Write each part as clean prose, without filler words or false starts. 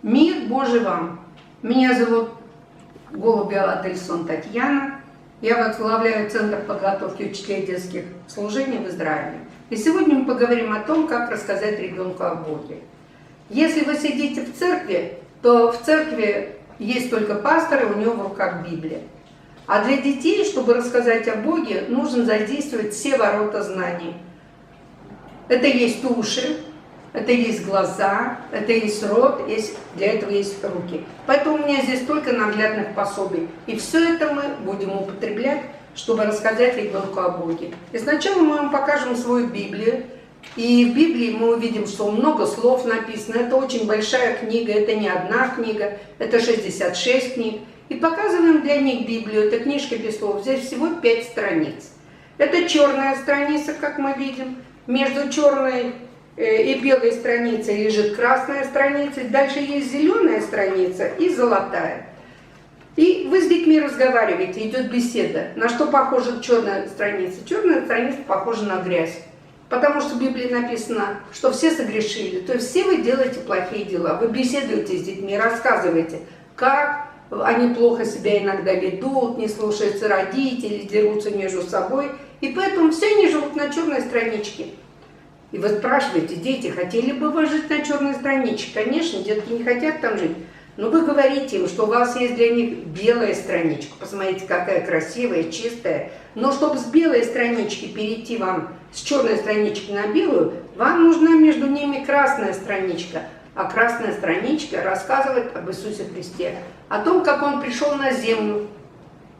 Мир Божий вам! Меня зовут Голубева Адельсон Татьяна. Я возглавляю Центр подготовки учителей детских служений в Израиле. И сегодня мы поговорим о том, как рассказать ребенку о Боге. Если вы сидите в церкви, то в церкви есть только пастор, и у него в руках Библия. А для детей, чтобы рассказать о Боге, нужно задействовать все ворота знаний. Это есть уши, это есть глаза, это есть рот, для этого есть руки. Поэтому у меня здесь только наглядных пособий. И все это мы будем употреблять, чтобы рассказать ребенку о Боге. И сначала мы вам покажем свою Библию. И в Библии мы увидим, что много слов написано. Это очень большая книга, это не одна книга, это 66 книг. И показываем для них Библию. Это книжка без слов. Здесь всего 5 страниц. Это черная страница, как мы видим. Между черной и белой страницей лежит красная страница. Дальше есть зеленая страница и золотая. И вы с детьми разговариваете, идет беседа. На что похожа черная страница? Черная страница похожа на грязь. Потому что в Библии написано, что все согрешили. То есть все вы делаете плохие дела. Вы беседуете с детьми, рассказываете, как они плохо себя иногда ведут, не слушаются родителей, дерутся между собой. И поэтому все они живут на черной страничке. И вы спрашиваете, дети, хотели бы вы жить на черной страничке? Конечно, детки не хотят там жить. Но вы говорите им, что у вас есть для них белая страничка. Посмотрите, какая красивая, чистая. Но чтобы с белой странички перейти вам с черной странички на белую, вам нужна между ними красная страничка. А красная страничка рассказывает об Иисусе Христе. О том, как Он пришел на землю.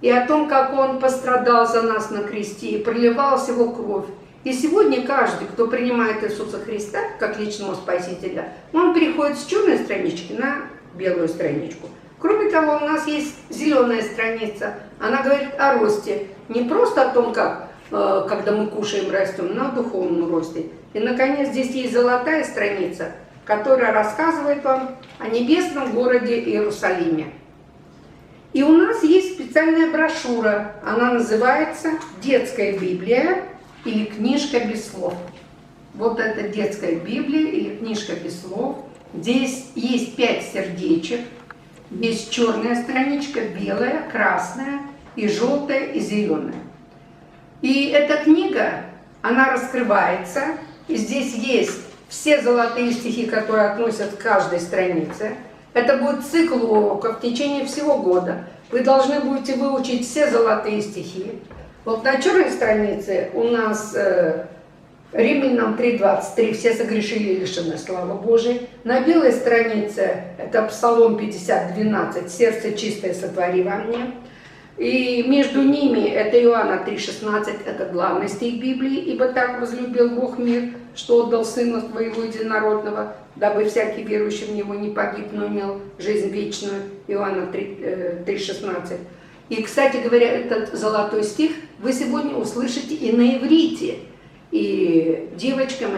И о том, как Он пострадал за нас на кресте и проливалась Его кровь. И сегодня каждый, кто принимает Иисуса Христа как личного Спасителя, он переходит с черной странички на белую страничку. Кроме того, у нас есть зеленая страница. Она говорит о росте. Не просто о том, как, когда мы кушаем, растем, но о духовном росте. И, наконец, здесь есть золотая страница, которая рассказывает вам о небесном городе Иерусалиме. И у нас есть специальная брошюра. Она называется «Детская Библия» или «Книжка без слов». Вот это детская Библия или книжка без слов. Здесь есть 5 сердечек. Есть черная страничка, белая, красная, и желтая, и зеленая. И эта книга, она раскрывается. И здесь есть все золотые стихи, которые относятся к каждой странице. Это будет цикл уроков в течение всего года. Вы должны будете выучить все золотые стихи. Вот на черной странице у нас Римлянам 3:23, все согрешили и лишены славы Божией. На белой странице это Псалом 50:12, сердце чистое сотвори во мне. И между ними это Иоанна 3:16, это главный стих Библии. Ибо так возлюбил Бог мир, что отдал Сына Своего Единородного, дабы всякий верующий в Него не погиб, но имел жизнь вечную. Иоанна 3:16. И, кстати говоря, этот золотой стих вы сегодня услышите и на иврите. И девочка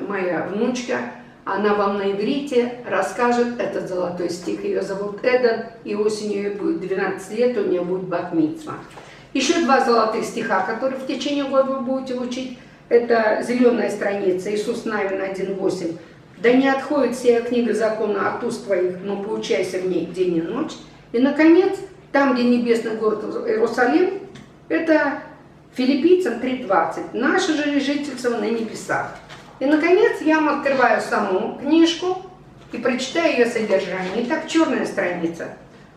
моя внучка, она вам на иврите расскажет этот золотой стих. Ее зовут Эда, и осенью ей будет 12 лет, у нее будет бат-мицва. Еще 2 золотых стиха, которые в течение года вы будете учить. Это зеленая страница, Иисус Навин 1:8. «Да не отходит сия книга закона от уст твоих, но поучайся в ней день и ночь». И, наконец, там, где небесный город Иерусалим, это Филиппийцам 3:20. «Наше же жительство на небесах». И, наконец, я вам открываю саму книжку и прочитаю ее содержание. Итак, черная страница.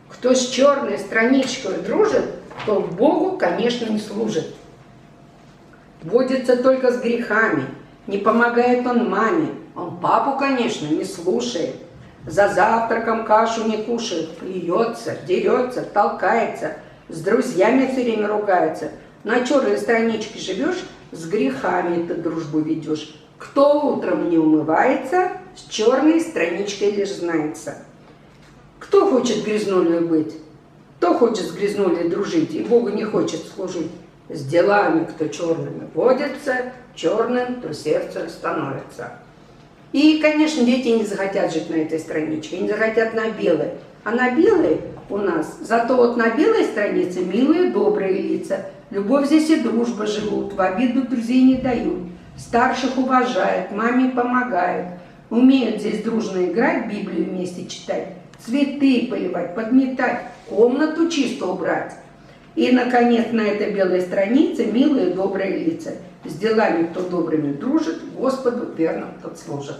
Кто с черной страничкой дружит, то Богу, конечно, не служит. Водится только с грехами, не помогает он маме. Он папу, конечно, не слушает. За завтраком кашу не кушает, плюется, дерется, толкается, с друзьями все время ругается. На черной страничке живешь, с грехами ты дружбу ведешь. Кто утром не умывается, с черной страничкой лишь знается. Кто хочет грязнулей быть? Кто хочет с грязнулей дружить и Богу не хочет служить? С делами, кто черными водится, черным, то сердце становится. И, конечно, дети не захотят жить на этой страничке, не захотят на белой. А на белой у нас, зато вот на белой странице милые, добрые лица. Любовь здесь и дружба живут, в обиду друзей не дают. Старших уважают, маме помогают. Умеют здесь дружно играть, Библию вместе читать, цветы поливать, подметать, комнату чисто убрать. И, наконец, на этой белой странице милые добрые лица. С делами кто добрыми дружит, Господу верно тот служит.